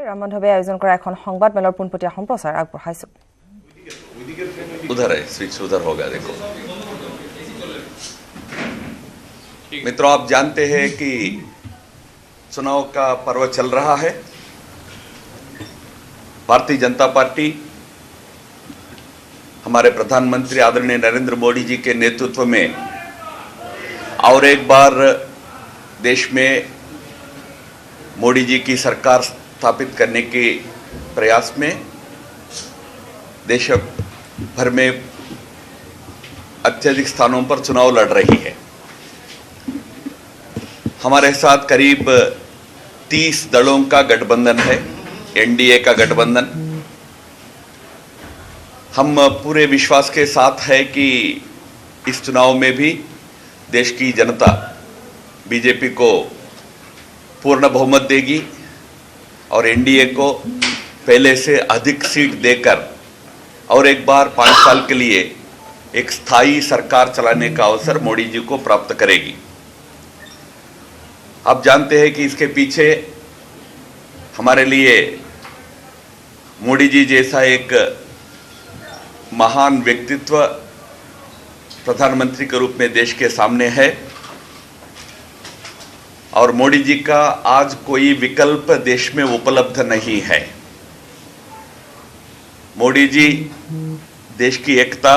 ৰামন্ধৱে আয়োজন কৰা এখন সংবাদ মেলৰ পোনপটীয়া সম্প্ৰচাৰ আগবঢ়াইছো। उधर है, स्विच उधर होगा। देखो मित्रों, आप जानते हैं कि चुनाव का पर्व चल रहा है। भारतीय जनता पार्टी हमारे प्रधानमंत्री आदरणीय नरेंद्र मोदी जी के नेतृत्व में और एक बार देश में मोदी जी की सरकार स्थापित करने के प्रयास में देश भर में अत्यधिक स्थानों पर चुनाव लड़ रही है। हमारे साथ करीब 30 दलों का गठबंधन है, एनडीए का गठबंधन। हम पूरे विश्वास के साथ है कि इस चुनाव में भी देश की जनता बीजेपी को पूर्ण बहुमत देगी और एनडीए को पहले से अधिक सीट देकर और एक बार 5 साल के लिए एक स्थायी सरकार चलाने का अवसर मोदी जी को प्राप्त करेगी। आप जानते हैं कि इसके पीछे हमारे लिए मोदी जी जैसा एक महान व्यक्तित्व प्रधानमंत्री के रूप में देश के सामने है और मोदी जी का आज कोई विकल्प देश में उपलब्ध नहीं है। मोदी जी देश की एकता,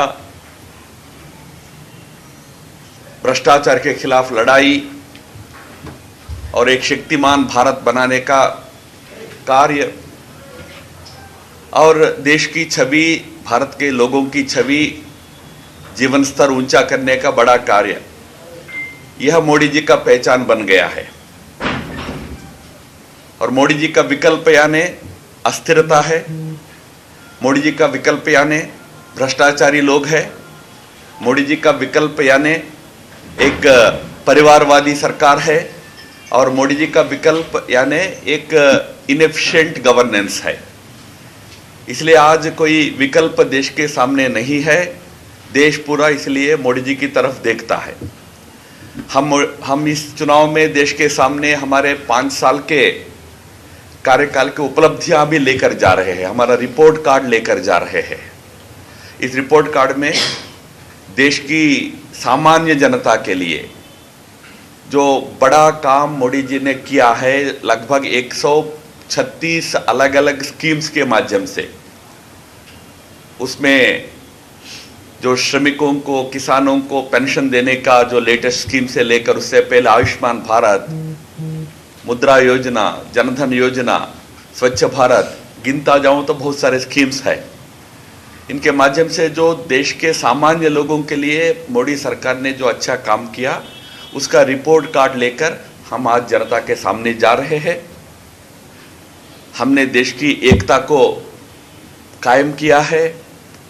भ्रष्टाचार के खिलाफ लड़ाई और एक शक्तिमान भारत बनाने का कार्य और देश की छवि, भारत के लोगों की छवि, जीवन स्तर ऊंचा करने का बड़ा कार्य, यह मोदी जी का पहचान बन गया है। और मोदी जी का विकल्प यानी अस्थिरता है, मोदी जी का विकल्प यानी भ्रष्टाचारी लोग हैं, मोदी जी का विकल्प यानी एक परिवारवादी सरकार है और मोदी जी का विकल्प यानी एक इनएफिशिएंट गवर्नेंस है। इसलिए आज कोई विकल्प देश के सामने नहीं है। देश पूरा इसलिए मोदी जी की तरफ देखता है। हम इस चुनाव में देश के सामने हमारे 5 साल के कार्यकाल की उपलब्धियां भी लेकर जा रहे हैं, हमारा रिपोर्ट कार्ड लेकर जा रहे हैं। इस रिपोर्ट कार्ड में देश की सामान्य जनता के लिए जो बड़ा काम मोदी जी ने किया है, लगभग 136 अलग अलग स्कीम्स के माध्यम से, उसमें जो श्रमिकों को, किसानों को पेंशन देने का जो लेटेस्ट स्कीम से लेकर उससे पहले आयुष्मान भारत, मुद्रा योजना, जनधन योजना, स्वच्छ भारत, गिनता जाऊं तो बहुत सारे स्कीम्स है। इनके माध्यम से जो देश के सामान्य लोगों के लिए मोदी सरकार ने जो अच्छा काम किया, उसका रिपोर्ट कार्ड लेकर हम आज जनता के सामने जा रहे हैं। हमने देश की एकता को कायम किया है।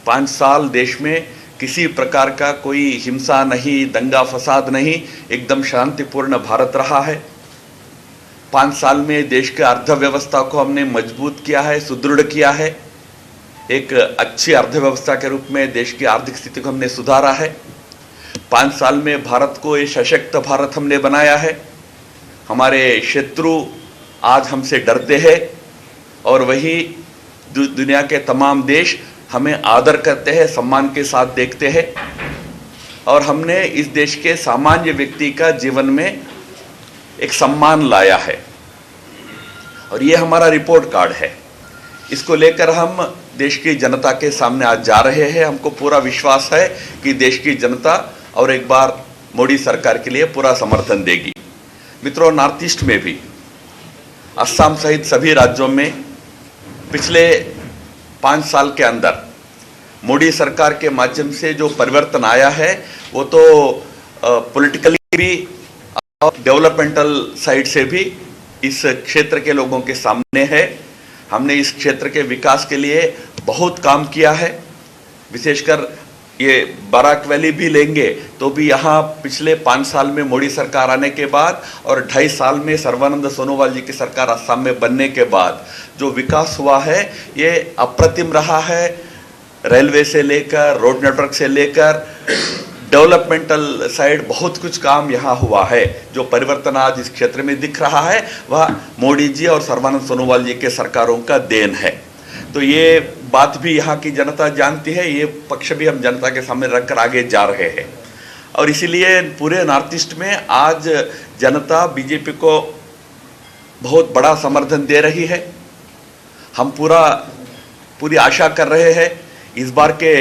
5 साल देश में किसी प्रकार का कोई हिंसा नहीं, दंगा फसाद नहीं, एकदम शांतिपूर्ण भारत रहा है। 5 साल में देश के अर्थव्यवस्था को हमने मजबूत किया है, सुदृढ़ किया है। एक अच्छी अर्थव्यवस्था के रूप में देश की आर्थिक स्थिति को हमने सुधारा है। 5 साल में भारत को एक सशक्त भारत हमने बनाया है। हमारे शत्रु आज हमसे डरते हैं और वही दुनिया के तमाम देश हमें आदर करते हैं, सम्मान के साथ देखते हैं। और हमने इस देश के सामान्य व्यक्ति का जीवन में एक सम्मान लाया है और ये हमारा रिपोर्ट कार्ड है। इसको लेकर हम देश की जनता के सामने आज जा रहे हैं। हमको पूरा विश्वास है कि देश की जनता और एक बार मोदी सरकार के लिए पूरा समर्थन देगी। मित्रों, नॉर्थ ईस्ट में भी, असम सहित सभी राज्यों में पिछले 5 साल के अंदर मोदी सरकार के माध्यम से जो परिवर्तन आया है, वो तो पॉलिटिकली भी और डेवलपमेंटल साइड से भी इस क्षेत्र के लोगों के सामने है। हमने इस क्षेत्र के विकास के लिए बहुत काम किया है। विशेषकर ये बराक वैली भी लेंगे तो भी यहाँ पिछले 5 साल में मोदी सरकार आने के बाद और 2.5 साल में सर्बानंद सोनोवाल जी की सरकार असम में बनने के बाद जो विकास हुआ है, ये अप्रतिम रहा है। रेलवे से लेकर, रोड नेटवर्क से लेकर, डेवलपमेंटल साइड बहुत कुछ काम यहाँ हुआ है। जो परिवर्तन आज इस क्षेत्र में दिख रहा है वह मोदी जी और सर्बानंद सोनोवाल जी के सरकारों का देन है। तो ये बात भी यहाँ की जनता जानती है, ये पक्ष भी हम जनता के सामने रखकर आगे जा रहे हैं। और इसीलिए पूरे नॉर्थ ईस्ट में आज जनता बीजेपी को बहुत बड़ा समर्थन दे रही है। हम पूरी आशा कर रहे हैं इस बार के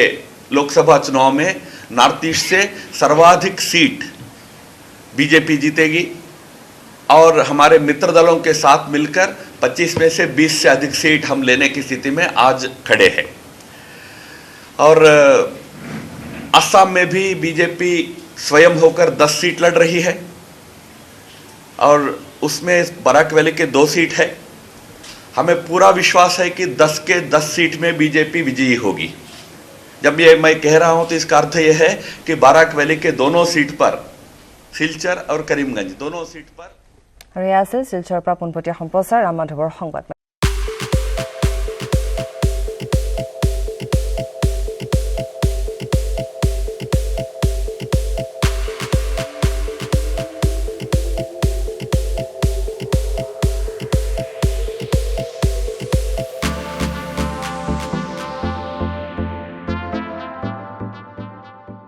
लोकसभा चुनाव में नॉर्थ ईस्ट से सर्वाधिक सीट बीजेपी जीतेगी और हमारे मित्र दलों के साथ मिलकर 25 में से 20 से अधिक सीट हम लेने की स्थिति में आज खड़े हैं। और असम में भी बीजेपी स्वयं होकर 10 सीट लड़ रही है और उसमें बराक वैली के 2 सीट है। हमें पूरा विश्वास है कि 10 के 10 सीट में बीजेपी विजयी होगी। जब ये मैं कह रहा हूं तो इसका अर्थ यह है कि बाराक वैली के दोनों सीट पर, सिलचर और करीमगंज दोनों सीट पर सिलचर पोनपटिया सम्प्रचार राम माधवर संबाद।